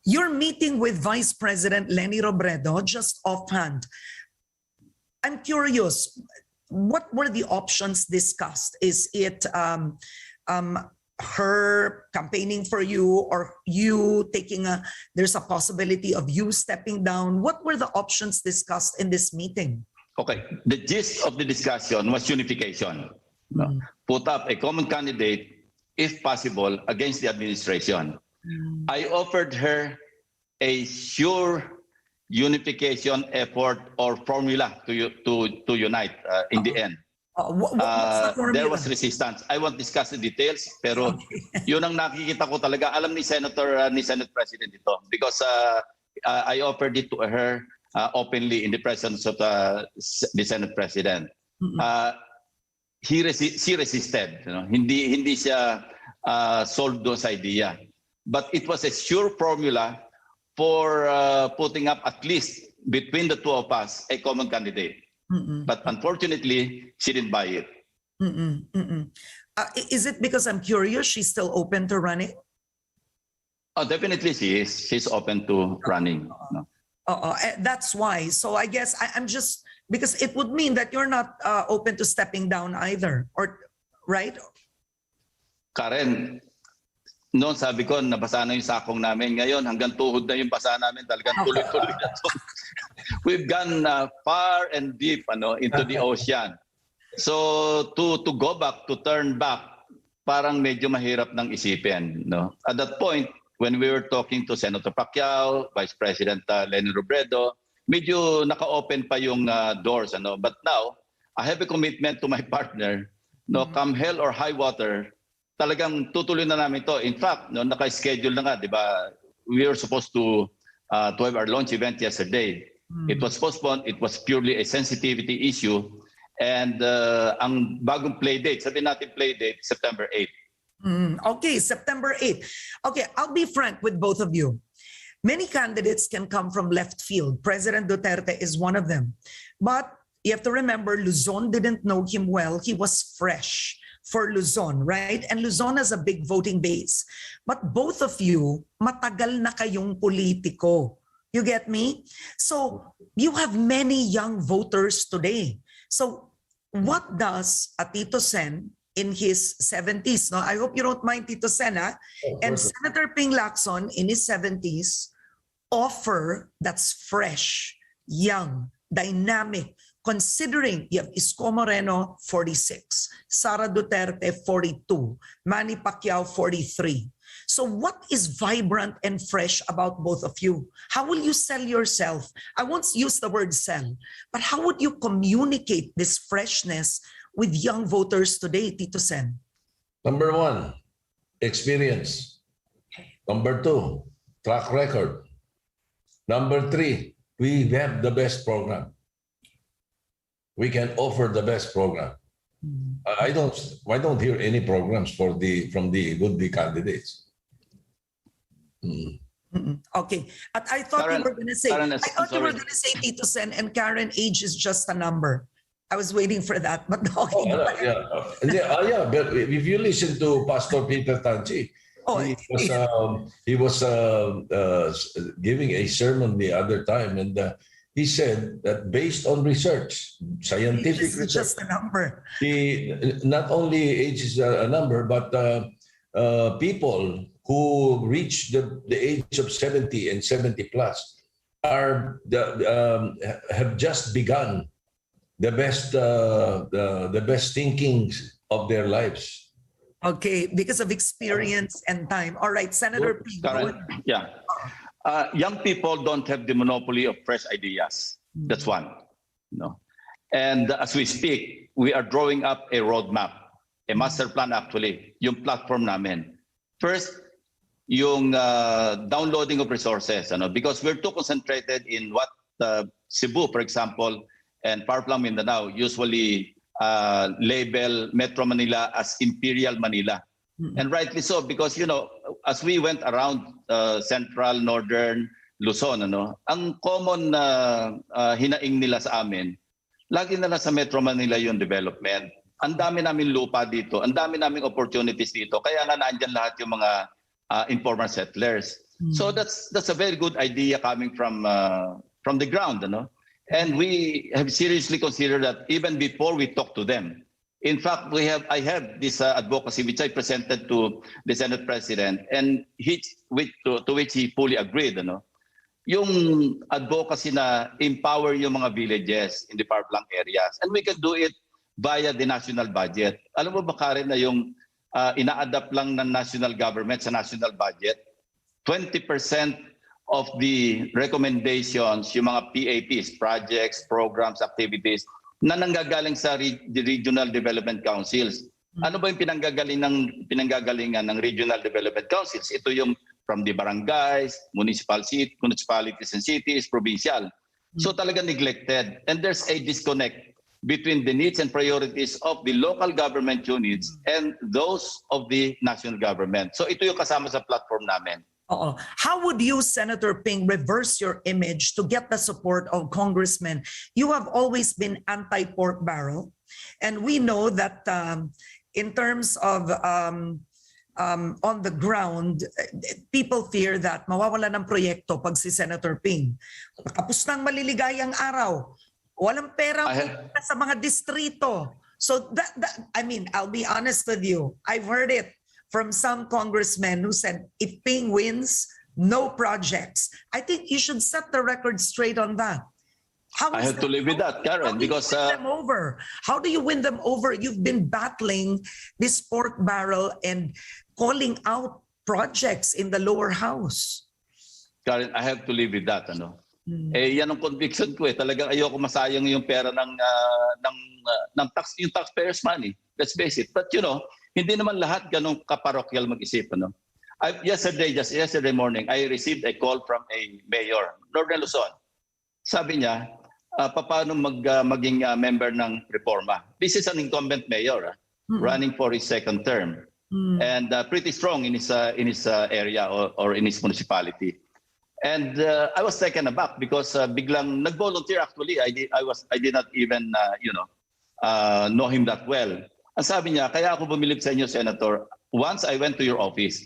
You're meeting with Vice President Leni Robredo, just offhand. I'm curious, what were the options discussed? Is it her campaigning for you, or you taking there's a possibility of you stepping down? What were the options discussed in this meeting? Okay, the gist of the discussion was unification. Put up a common candidate, if possible, against the administration. I offered her a sure unification effort or formula to unite in the end. What's the formula? There was resistance. I won't discuss the details, pero yun ang nakikita ko talaga. Alam ni Senate President ito, because I offered it to her openly in the presence of the Senate President. She resisted. You know? Hindi siya sold doon sa idea. But it was a sure formula for putting up, at least between the two of us, a common candidate. But unfortunately, she didn't buy it. Is it because, I'm curious, she's still open to running? Oh, definitely she is. She's open to running. No? That's why. So I guess I'm just, because it would mean that you're not open to stepping down either, or right? Karen, noon sabi ko, nabasa na yung sakong namin. Ngayon, hanggang tuhod na yung basa namin. Talagang tuloy-tuloy na to. We've gone far and deep into the ocean. So to go back, to turn back, parang medyo mahirap ng isipin. No? At that point, when we were talking to Senator Pacquiao, Vice President Leni Robredo, medyo naka-open pa yung doors. But now, I have a commitment to my partner, come hell or high water, talagang tutuloy na namin to. In fact, naka-schedule na nga, di ba? We were supposed to have our launch event yesterday. It was postponed. It was purely a sensitivity issue. And ang bagong play date, sabihin natin play date, September 8. Okay, September 8. Okay, I'll be frank with both of you. Many candidates can come from left field. President Duterte is one of them. But you have to remember, Luzon didn't know him well. He was fresh for Luzon, right? And Luzon has a big voting base. But both of you, matagal na kayong politiko. You get me? So you have many young voters today. So what does Tito Sen in his 70s, no? I hope you don't mind Tito Sen, and Senator Ping Lacson in his 70s offer that's fresh, young, dynamic, considering you have Isko Moreno, 46, Sara Duterte, 42, Manny Pacquiao, 43. So what is vibrant and fresh about both of you? How will you sell yourself? I won't use the word sell, but how would you communicate this freshness with young voters today, Tito Sen? Number one, experience. Number two, track record. Number three, we have the best program. We can offer the best program. I don't hear any programs from the would-be candidates. Okay, I thought you were going to say. I thought you were going to say Tito Sen, and Karen, age is just a number. I was waiting for that, but okay. But if you listen to Pastor Peter Tanchi, he was giving a sermon the other time, and he said that based on research, scientific research, just a number. Not only age is a number, but people who reach the age of 70 and 70 plus have just begun the best thinkings of their lives. Okay, because of experience and time. All right, Senator P. Yeah. Young people don't have the monopoly of fresh ideas. That's one. And as we speak, we are drawing up a roadmap, a master plan actually, yung platform namin. First, yung downloading of resources, because we're too concentrated in what Cebu, for example, and Far-Flung Mindanao usually label Metro Manila as Imperial Manila. And rightly so, because, as we went around Central, Northern, Luzon, ang common hinaing nila sa amin, lagi na sa Metro Manila yung development. Ang dami namin lupa dito, ang dami naming opportunities dito, kaya nga naandyan lahat yung mga informal settlers. So that's a very good idea coming from the ground, And we have seriously considered that even before we talk to them. In fact, I have this advocacy which I presented to the Senate President, and to which he fully agreed, Yung advocacy na empower yung mga villages in the far-flung areas, and we can do it via the national budget. Alam mo ba, Karen, na yung ina-adapt lang ng national government sa national budget, 20% of the recommendations, yung mga PAPs, projects, programs, activities, na nanggagaling sa the regional development councils. Ano ba yung pinanggagalingan ng regional development councils? Ito yung from the barangays, municipalities and cities, provincial. So talaga neglected. And there's a disconnect between the needs and priorities of the local government units and those of the national government. So ito yung kasama sa platform namin. How would you, Senator Ping, reverse your image to get the support of congressmen? You have always been anti-pork barrel. And we know that in terms of on the ground, people fear that mawawala ng proyekto pag si Senator Ping. Tapos ng maliligayang araw, walang pera sa mga distrito. So I mean, I'll be honest with you. I've heard it from some congressmen who said, if Ping wins, no projects. I think you should set the record straight on that. I have to live with that, Karen, because how do you win them over? You've been battling this pork barrel and calling out projects in the lower house. Karen, I have to live with that, yan ang conviction ko Talagang ayoko masayang yung pera ng yung taxpayers' money. Let's face it. But hindi naman lahat ganong kaparokyal mag-isip, Yesterday morning, I received a call from a mayor, Northern Luzon. Sabi niya, paano maging member ng Reforma? This is an incumbent mayor running for his second term. And pretty strong in his area or in his municipality. And I was taken aback because biglang nag-volunteer actually. I did not even know him that well. Ang sabi niya, kaya ako bumilib sa inyo, Senator. Once I went to your office,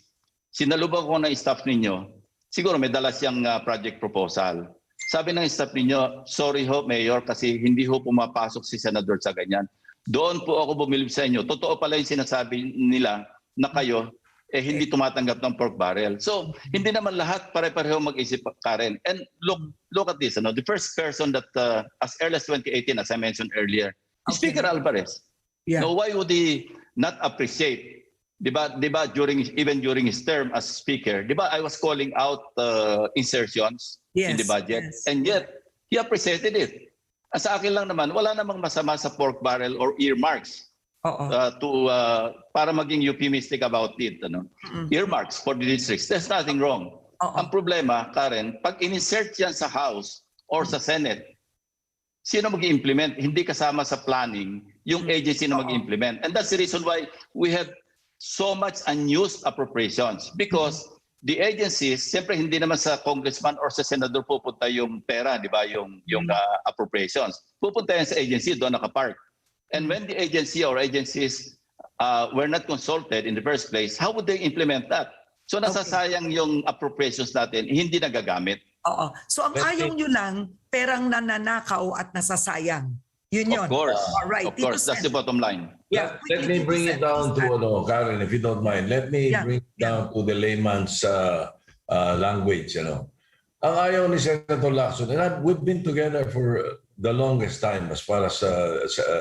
sinalubong ko ng staff ninyo. Siguro may dala siyang project proposal. Sabi ng staff ninyo, sorry ho, Mayor, kasi hindi ho pumapasok si Senador sa ganyan. Doon po ako bumilib sa inyo. Totoo pala yung sinasabi nila na kayo hindi tumatanggap ng pork barrel. So, hindi naman lahat pare-pareho mag-isip, Karen. And look at this. The first person that, as early as 2018, as I mentioned earlier, Speaker Alvarez. Yeah. Now, why would he not appreciate, diba, even during his term as Speaker, diba, I was calling out insertions in the budget, and yet he appreciated it. Sa akin lang naman, wala namang masama sa pork barrel or earmarks para maging euphemistic about it. Earmarks for the districts. There's nothing wrong. Ang problema, Karen, pag in-insert yan sa House or sa Senate, sino mag-implement? Hindi kasama sa planning yung agency na mag-implement. And that's the reason why we have so much unused appropriations, because the agencies, siyempre hindi naman sa congressman or sa senador pupunta yung pera, di ba, yung appropriations. Pupunta yan sa agency, doon nakapark. And when the agency or agencies were not consulted in the first place, how would they implement that? So nasasayang yung appropriations natin, hindi nagagamit. So ang ayaw nyo lang, perang nananakaw at nasasayang. Yun. Of course. All right. Of course, that's the bottom line. Yeah, let me bring it down to, Karen, if you don't mind. Let me bring it down to the layman's language. Ang ayaw ni Senator Lacson, and we've been together for the longest time as far as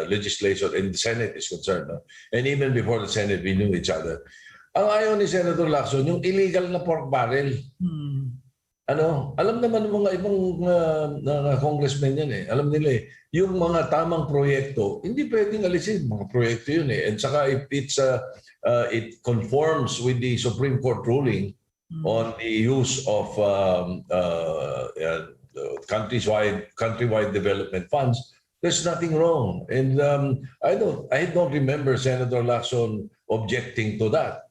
legislation in the Senate is concerned. And even before the Senate, we knew each other. Ang ayaw ni Senator Lacson, yung illegal na pork barrel. Alam naman ng mga ibang congressmen yan Alam nila yung mga tamang proyekto, hindi pwedeng alisin. Mga proyekto yun And saka if it conforms with the Supreme Court ruling on the use of countrywide development funds, there's nothing wrong. And I don't remember Senator Lacson objecting to that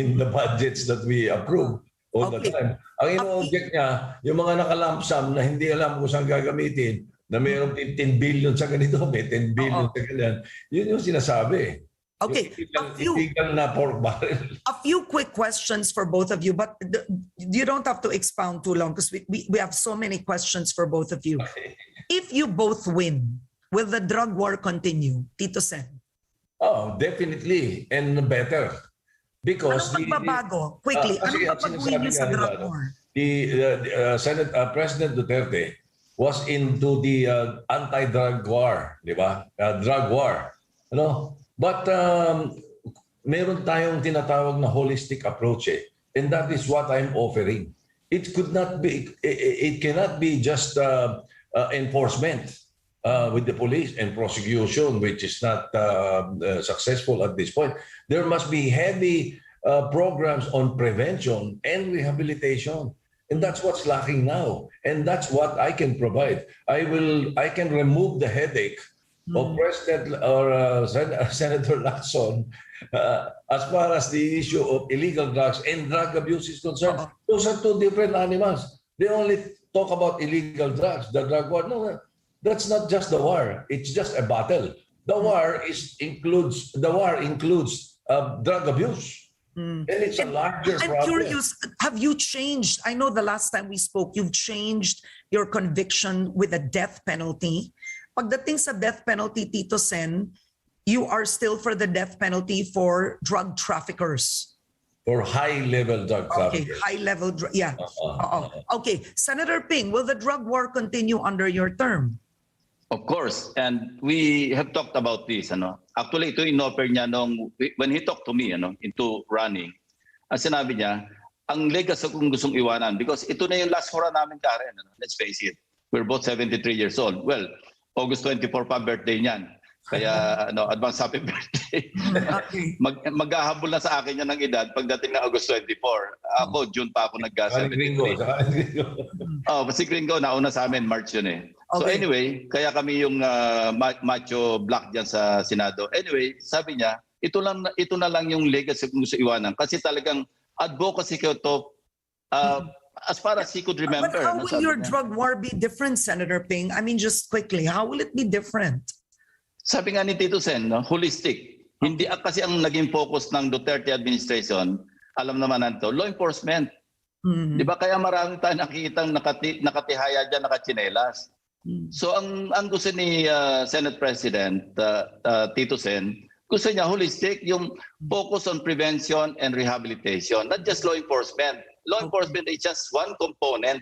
in the budgets that we approve all the time. Ang ino-object niya, yung mga nakalamsam na hindi alam kung saan gagamitin, na mayroong 15 billion sa ganito, may 10 billion sa ganyan, yun yung sinasabi. Okay, illegal na pork barrel. a few quick questions for both of you, but you don't have to expound too long because we have so many questions for both of you. Okay. If you both win, will the drug war continue, Tito Sen? Oh, definitely. And better. Because Anong magbabago? Quickly, anong papagawin niyo sa drug war? President Duterte was into the anti-drug war, di ba? Drug war. Ano? But meron tayong tinatawag na holistic approach and that is what I'm offering. It cannot be just enforcement with the police and prosecution, which is not successful at this point. There must be heavy programs on prevention and rehabilitation. And that's what's lacking now. And that's what I can provide. I can remove the headache of President or Senator Lacson as far as the issue of illegal drugs and drug abuse is concerned. Those are two different animals. They only talk about illegal drugs, the drug war. No, that's not just the war. It's just a battle. The war includes drug abuse. And it's a larger problem. I'm curious, have you changed? I know the last time we spoke, you've changed your conviction with the death penalty. Pagdating sa death penalty, Tito Sen, you are still for the death penalty for drug traffickers. For high-level drug traffickers. Okay, high-level, yeah. Okay, Senator Ping, will the drug war continue under your term? Of course, and we have talked about this. Actually, ito in-offer niya when he talked to me into running. Ang sinabi niya, ang legacy kung gustong iwanan, because ito na yung last hora namin, Karen. Let's face it, we're both 73 years old. Well, August 24 pa birthday niyan. Kaya advance happy birthday. Okay. Maghahabol na sa akin yan ng edad pagdating na August 24. Ako, June pa ako nag-73. Si Gringo, nauna sa amin, March yun eh. So anyway, kaya kami yung macho black dyan sa Senado. Anyway, sabi niya, ito na lang yung legacy kung gusto iwanan. Kasi talagang advocacy ko to as far as he could remember. But how will your drug war be different, Senator Ping? I mean, just quickly, how will it be different? Sabi nga ni Tito Sen, holistic. Hindi kasi ang naging focus ng Duterte administration, alam naman natin, law enforcement. Di ba kaya marami tayong nakikitang nakatihaya dyan, nakachinelas. So ang gusto ni Senate President Tito Sen, gusto niya holistic, yung focus on prevention and rehabilitation, not just law enforcement. Law enforcement is just one component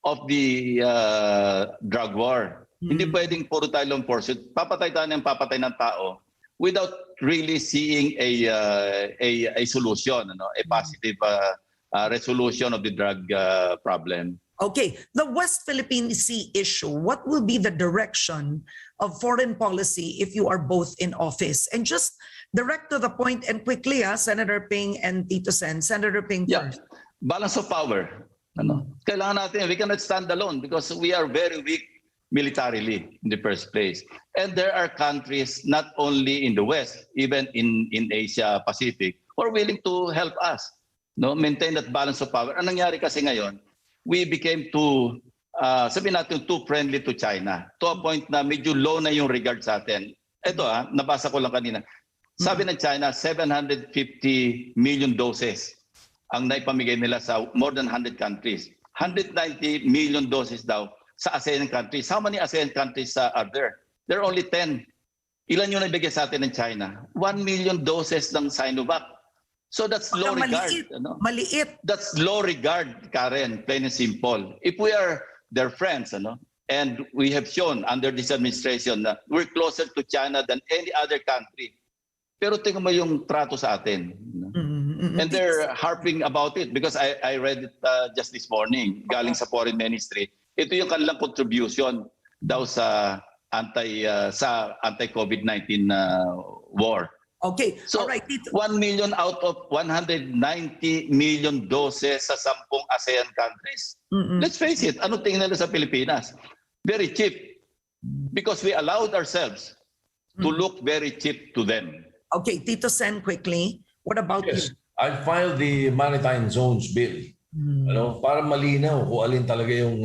of the drug war. Hindi pwedeng puro tayo law enforcement. Papatay tayo ng papatay ng tao without really seeing a solution, a positive resolution of the drug problem. Okay, the West Philippine Sea issue, what will be the direction of foreign policy if you are both in office? And just direct to the point and quickly, Senator Ping and Tito Sen. Senator Ping first. Balance of power. Kailangan natin, we cannot stand alone because we are very weak militarily in the first place. And there are countries not only in the West, even in Asia Pacific, who are willing to help us maintain that balance of power. Ang nangyari kasi ngayon, we became too, sabihin natin, too friendly to China to a point na medyo low na yung regard sa atin. Ito nabasa ko lang kanina. Sabi ng China, 750 million doses ang naipamigay nila sa more than 100 countries. 190 million doses daw sa ASEAN countries. How many ASEAN countries are there? There are only 10. Ilan yung naibigay sa atin ng China? 1 million doses ng Sinovac. So that's low regard. Maliit. That's low regard, Karen, plain and simple. If we are their friends, and we have shown under this administration that we're closer to China than any other country. Pero tingnan mo yung trato sa atin. And they're harping about it because I read it just this morning, galing sa Foreign Ministry. Ito yung kanilang contribution daw sa anti-COVID-19 war. Okay, so, all right. 1 million out of 190 million doses sa 10 ASEAN countries. Let's face it, ano tingin nila sa Pilipinas? Very cheap. Because we allowed ourselves to look very cheap to them. Okay, Tito Sen, quickly. What about you? I filed the Maritime Zones Bill. Para malinaw kung alin talaga yung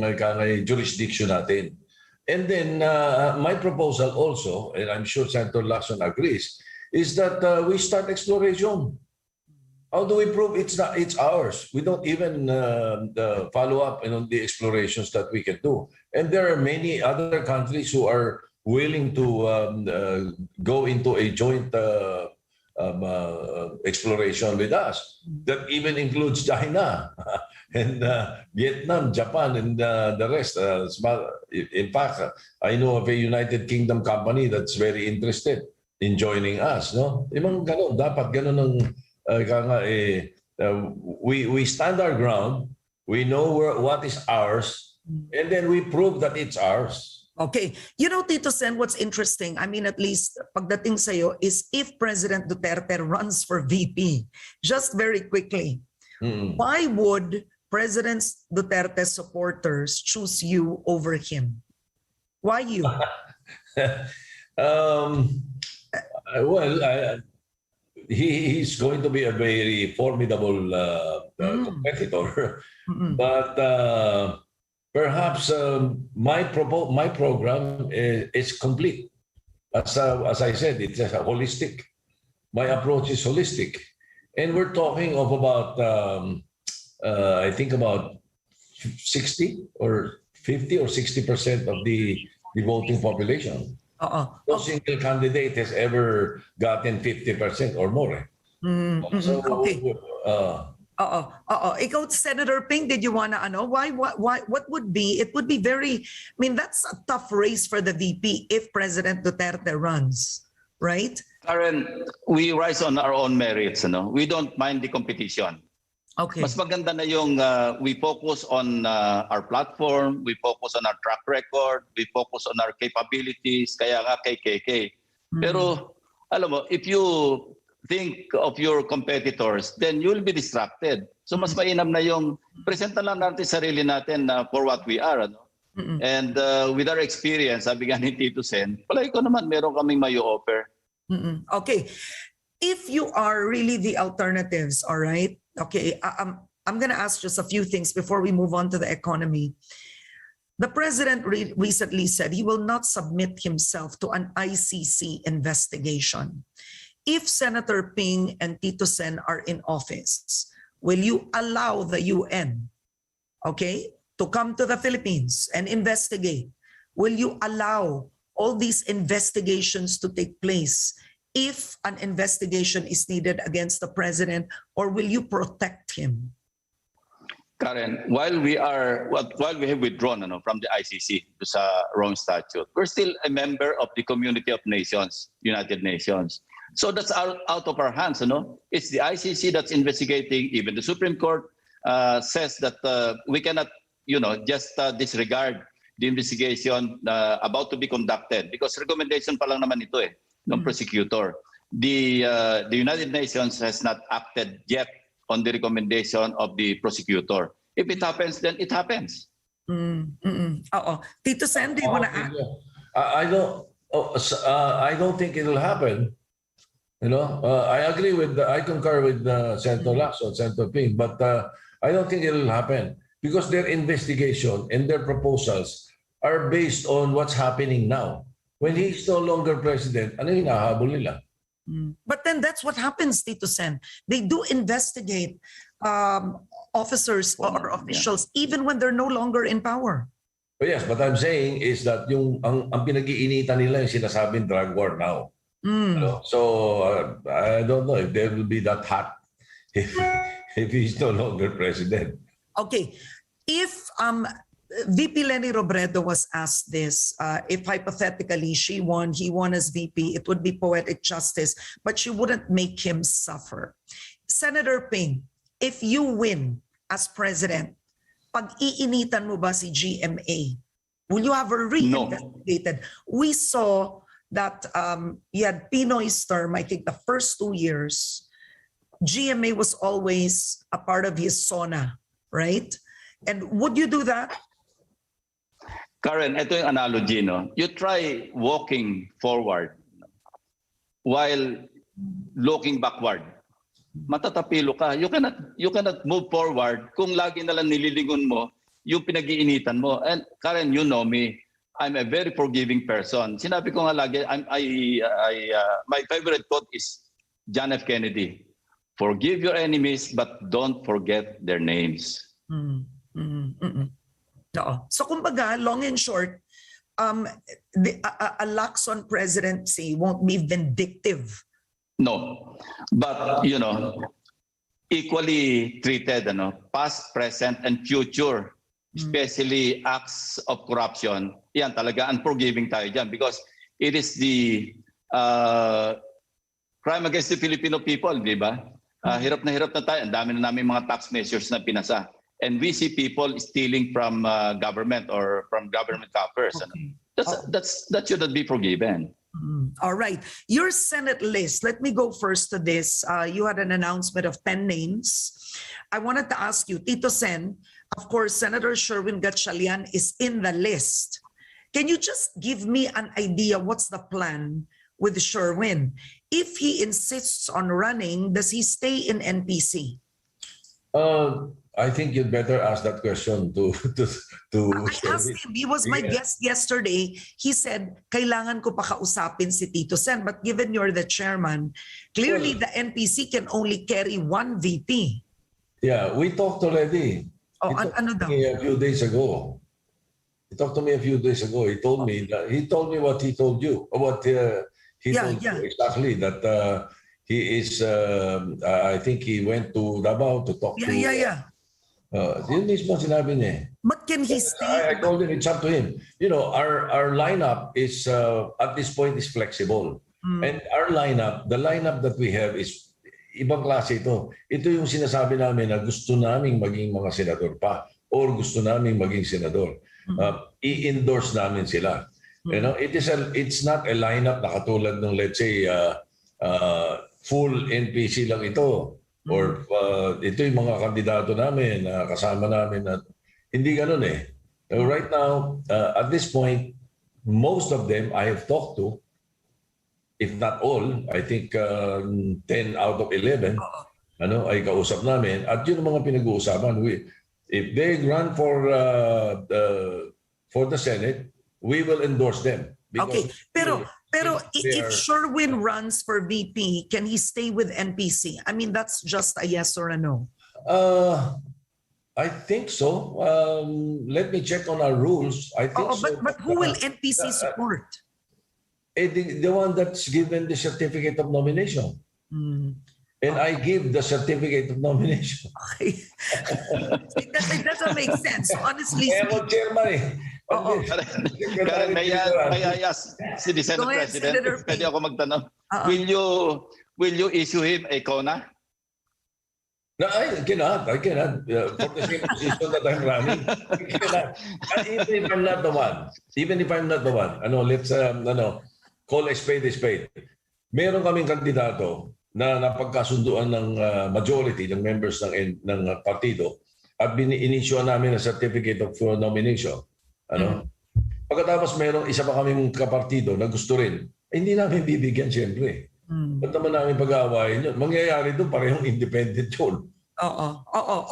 jurisdiction natin. And then my proposal also, and I'm sure Senator Lacson agrees, is that we start exploration. How do we prove it's ours? We don't even follow up on the explorations that we can do. And there are many other countries who are willing to go into a joint exploration with us. That even includes China and Vietnam, Japan, and the rest. In fact, I know of a United Kingdom company that's very interested in joining us. No, ibang ganun, dapat ganun ang we stand our ground. We know what is ours, and then we prove that it's ours. Okay. You know, Tito Sen, what's interesting, I mean, at least pagdating sa'yo, is if President Duterte runs for VP, just very quickly, why would President Duterte supporters choose you over him? Why you? He's going to be a very formidable competitor. But perhaps my program is complete. As I said, it's holistic. My approach is holistic. And we're talking of about, I think about 60 or 50 or 60% of the voting population. No single candidate has ever gotten 50% or more. So, okay. Ikaw, Senator Ping, did you want to know what would be? It would be very, I mean, that's a tough race for the VP if President Duterte runs, right? Karen, we rise on our own merits. We don't mind the competition. Okay. Mas maganda na yung we focus on our platform, we focus on our track record, we focus on our capabilities, kaya nga kay KK. Pero alam mo, if you think of your competitors, then you'll be distracted. So mas mainam na yung presenta lang natin sarili natin for what we are. And with our experience, sabi nga ni Tito Sen, palagi ko naman meron kaming may offer. Okay. If you are really the alternatives, all right? Okay, I'm going to ask just a few things before we move on to the economy. The president recently said he will not submit himself to an ICC investigation. If Senator Ping and Tito Sen are in office, will you allow the UN, okay, to come to the Philippines and investigate? Will you allow all these investigations to take place if an investigation is needed against the president, or will you protect him? Karen, while we have withdrawn from the ICC to sa Rome Statute, we're still a member of the Community of Nations, United Nations. So that's out of our hands. It's the ICC that's investigating. Even the Supreme Court says that we cannot, just disregard the investigation about to be conducted because recommendation pa lang naman ito ng prosecutor. The United Nations has not acted yet on the recommendation of the prosecutor. If it happens, then it happens. Tito Sen, do you want to act? I don't think it will happen. I agree I concur with Senator Lacson, Senator Ping, but I don't think it will happen because their investigation and their proposals are based on what's happening now. When he's no longer president, ano yung hinahabol nila? But then that's what happens, Tito Sen. They do investigate officers or officials even when they're no longer in power. But yes, what I'm saying is that ang pinag-iinitan nila yung sinasabing drug war now. So I don't know if they will be that hot if he's no longer president. Okay. If VP Leni Robredo was asked this, if hypothetically he won as VP, it would be poetic justice, but she wouldn't make him suffer. Senator Ping, if you win as president, pag-iinitan mo ba si GMA? Will you have her reinvestigated? No. We saw that you had Pinoy's term, I think the first 2 years, GMA was always a part of his SONA, right? And would you do that? Karen, ito yung analogy, You try walking forward while looking backward. Matatapilo ka. You cannot move forward kung lagi na lang nililingon mo yung pinag-iinitan mo. And Karen, you know me. I'm a very forgiving person. Sinabi ko nga lagi, my favorite quote is John F. Kennedy. Forgive your enemies, but don't forget their names. Oo. So kumbaga, long and short, a Lacson presidency won't be vindictive. No, but equally treated, past, present, and future, especially acts of corruption, yan talaga unforgiving tayo dyan because it is the crime against the Filipino people, di ba? Hirap na tayo. Ang dami na namin mga tax measures na pinasa. And we see people stealing from government or from government coffers. Okay. That should not be forgiven. All right. Your Senate list, let me go first to this. You had an announcement of 10 names. I wanted to ask you, Tito Sen, of course, Senator Sherwin Gatchalian is in the list. Can you just give me an idea what's the plan with Sherwin? If he insists on running, does he stay in NPC? I think you'd better ask that question to I asked him. He was my guest yesterday. He said, kailangan ko pa kausapin si Tito Sen. But given you're the chairman, clearly the NPC can only carry one VP. Yeah, we talked already. Oh, ano daw? A few days ago. He talked to me a few days ago. He told me what he told you. What he told you exactly, that he is, I think he went to Davao to talk to... Yeah. Yun mismo sinabi niya. But can he stay? I told him it's up to him. Our lineup is, at this point, is flexible. And our lineup, the lineup that we have is ibang klase ito. Ito yung sinasabi namin na gusto naming maging mga senador pa or gusto naming maging senador. I-endorse namin sila. It's not a lineup na katulad ng, let's say, full NPC lang ito. Or ito yung mga kandidato namin, kasama namin. At hindi ganun eh. Right now, at this point, most of them I have talked to, if not all, I think 10 out of 11, ay kausap namin. At yun ang mga pinag-uusapan. If they run for the Senate, we will endorse them. Okay, pero if Sherwin runs for VP, can he stay with NPC? I mean, that's just a yes or a no. I think so. Let me check on our rules. I think so. But who will NPC support? The one that's given the certificate of nomination. And I give the certificate of nomination. Okay. It doesn't make sense, honestly speaking. I'm chairman eh. Karen, may I ask si the Senate President, pwede ako magtanong, will you issue him a CONA? No, I cannot. For the same position that I'm running. I cannot. Even if I'm not the one. Let's call a spade. Meron kaming kandidato na napagkasunduan ng majority ng members ng partido at inisyuan namin ang certificate of nomination. Pagkatapos meron isa pa kaming kapartido na gusto rin, hindi namin bibigyan siyempre. Ba't naman namin pag-aawayin yun? Mangyayari doon parehong independent yun.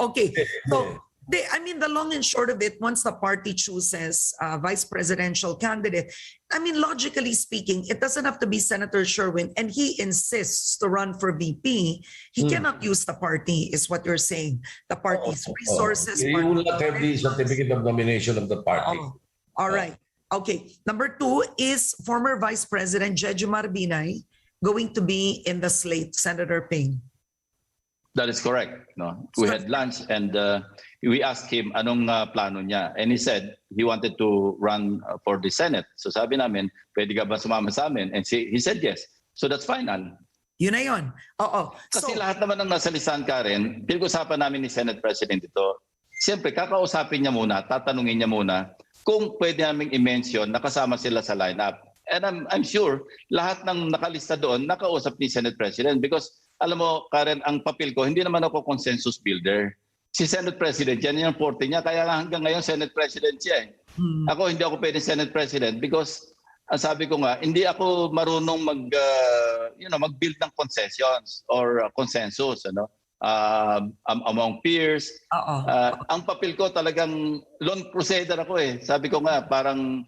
Okay. So, the long and short of it, once the party chooses a vice presidential candidate, logically speaking, it doesn't have to be Senator Sherwin, and he insists to run for VP. He cannot use the party, is what you're saying. The party's resources. He will not have the certificate of nomination of the party. All right. Okay. Number 2 is former Vice President Jeju Marbinay going to be in the slate, Senator Ping. That is correct. No, we had lunch and we asked him anong plano niya, and he said he wanted to run for the Senate. So sabi namin, pwede ka ba sumama sa amin? And he said yes. So that's final. Yun na yun. Kasi lahat naman ng nasa listahan, Karen, pinag-usapan namin ni Senate President ito. Siyempre, kakausapin niya muna, tatanungin niya muna kung pwede namin i-mention na kasama sila sa lineup. And I'm sure lahat ng nakalista doon nakausap ni Senate President because alam mo, Karen, ang papel ko, hindi naman ako consensus builder. Si Senate President, yan yung forte niya. Kaya hanggang ngayon, Senate President siya eh. Ako, hindi ako pwede Senate President because, sabi ko nga, hindi ako marunong mag-build ng concessions or consensus among peers. Ang papel ko talagang lone crusader ako eh. Sabi ko nga, parang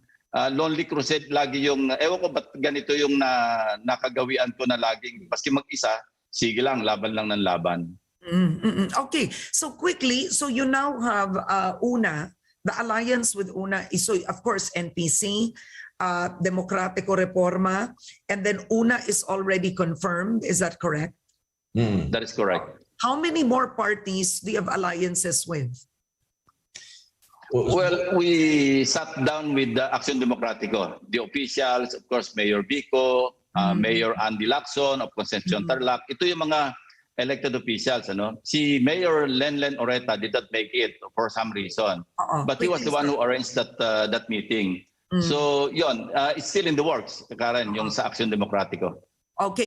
lonely crusade lagi yung, ewan ko ba't ganito yung nakagawian ko na laging, maski mag-isa, sige lang, laban lang ng laban. Okay, so quickly, so you now have UNA, the alliance with UNA is, so of course, NPC, Demokratiko Reforma, and then UNA is already confirmed, is that correct? That is correct. How many more parties do you have alliances with? Well, we sat down with the Action Demokratiko, the officials, of course, Mayor Bico, Mayor Andy Lacson of Concepcion Tarlac. Ito yung mga elected officials. Ano? Si Mayor Lenlen Oreta did not make it for some reason. But he was the one who arranged that meeting. So, yun, it's still in the works, Karen, yung sa Action Demokratiko. Okay.